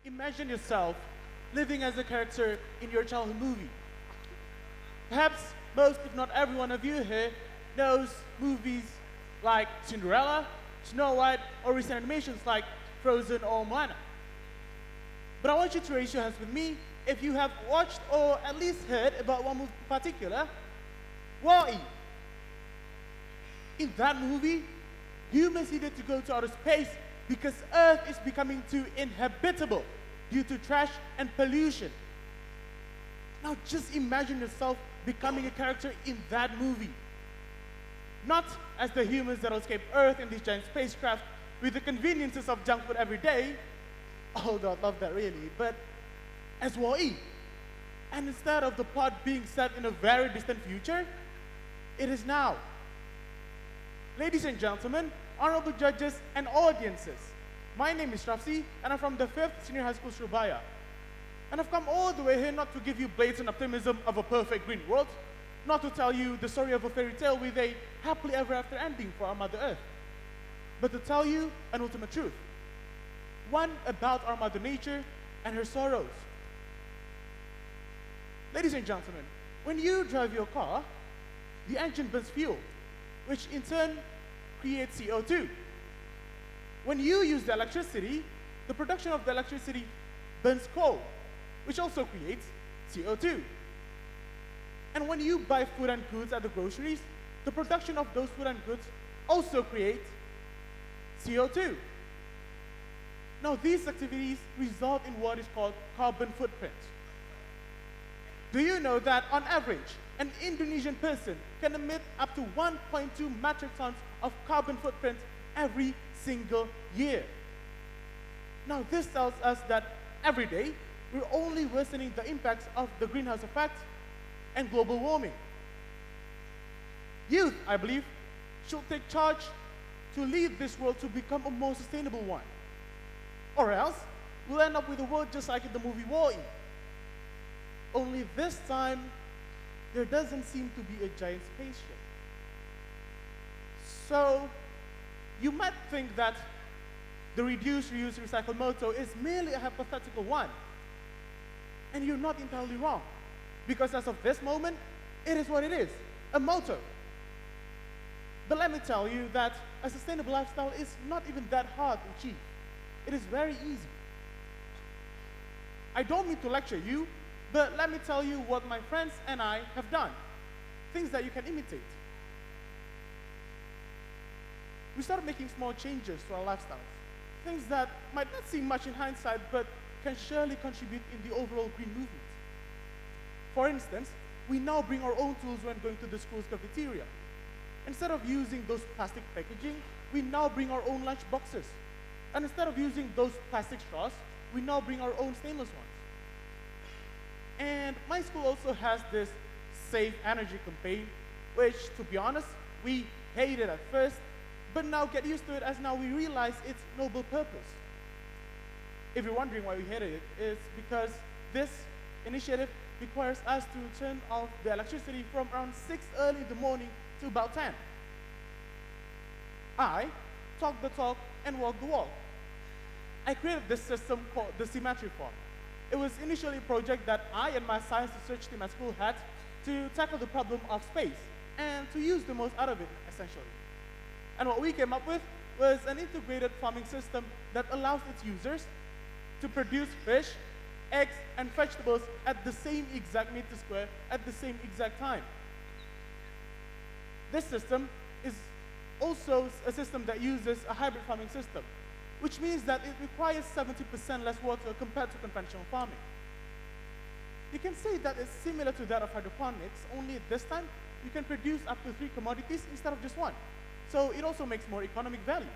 Imagine yourself living as a character in your childhood movie. Perhaps most, if not every one of you here, knows movies like Cinderella, Snow White, or recent animations like Frozen or Moana. But I want you to raise your hands with me if you have watched or at least heard about one movie in particular, Wall-E. In that movie, humans needed to go to outer space because Earth is becoming too inhabitable due to trash and pollution. Now just imagine yourself becoming a character in that movie. Not as the humans that escape Earth in these giant spacecraft with the conveniences of junk food every day, although I love that really, but as Wall-E. And instead of the plot being set in a very distant future, it is now. Ladies and gentlemen, honorable judges and audiences, my name is RAFSI, and I'm from the 5th Senior High School, Surabaya. And I've come all the way here not to give you blatant optimism of a perfect green world, not to tell you the story of a fairy tale with a happily ever after ending for our Mother Earth, but to tell you an ultimate truth. One about our Mother Nature and her sorrows. Ladies and gentlemen, when you drive your car, the engine burns fuel, which in turn creates CO2. When you use the electricity, the production of the electricity burns coal, which also creates CO2. And when you buy food and goods at the groceries, the production of those food and goods also creates CO2. Now, these activities result in what is called carbon footprint. Do you know that, on average, an Indonesian person can emit up to 1.2 metric tons of carbon footprint every single year? Now, this tells us that every day, we're only worsening the impacts of the greenhouse effect and global warming. Youth, I believe, should take charge to lead this world to become a more sustainable one. Or else, we'll end up with a world just like in the movie Wall-E. Only this time, there doesn't seem to be a giant spaceship. So, you might think that the reduce, reuse, recycle motto is merely a hypothetical one. And you're not entirely wrong. Because as of this moment, it is what it is, a motto. But let me tell you that a sustainable lifestyle is not even that hard to achieve. It is very easy. I don't mean to lecture you, but let me tell you what my friends and I have done. Things that you can imitate. We started making small changes to our lifestyles. Things that might not seem much in hindsight, but can surely contribute in the overall green movement. For instance, we now bring our own tools when going to the school's cafeteria. Instead of using those plastic packaging, we now bring our own lunch boxes. And instead of using those plastic straws, we now bring our own stainless ones. And my school also has this Save Energy campaign, which, to be honest, we hated at first, but now get used to it as now we realize its noble purpose. If you're wondering why we hated it, it's because this initiative requires us to turn off the electricity from around 6 early in the morning to about 10. I talk the talk and walk the walk. I created this system called the Symmetry Form. It was initially a project that I and my science research team at school had to tackle the problem of space and to use the most out of it, essentially. And what we came up with was an integrated farming system that allows its users to produce fish, eggs, and vegetables at the same exact meter square at the same exact time. This system is also a system that uses a hybrid farming system, which means that it requires 70% less water compared to conventional farming. You can say that it's similar to that of hydroponics, only this time you can produce up to 3 commodities instead of just one. So it also makes more economic value.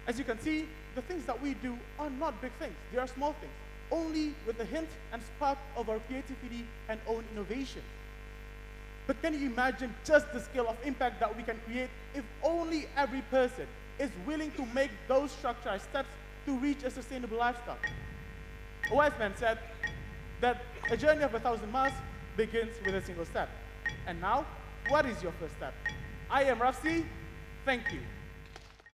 As you can see, the things that we do are not big things, they are small things, only with a hint and spark of our creativity and own innovation. But can you imagine just the scale of impact that we can create if only every person is willing to make those structured steps to reach a sustainable lifestyle? A wise man said that a journey of 1,000 miles begins with a single step. And now, what is your first step? I am RAFSI. Thank you.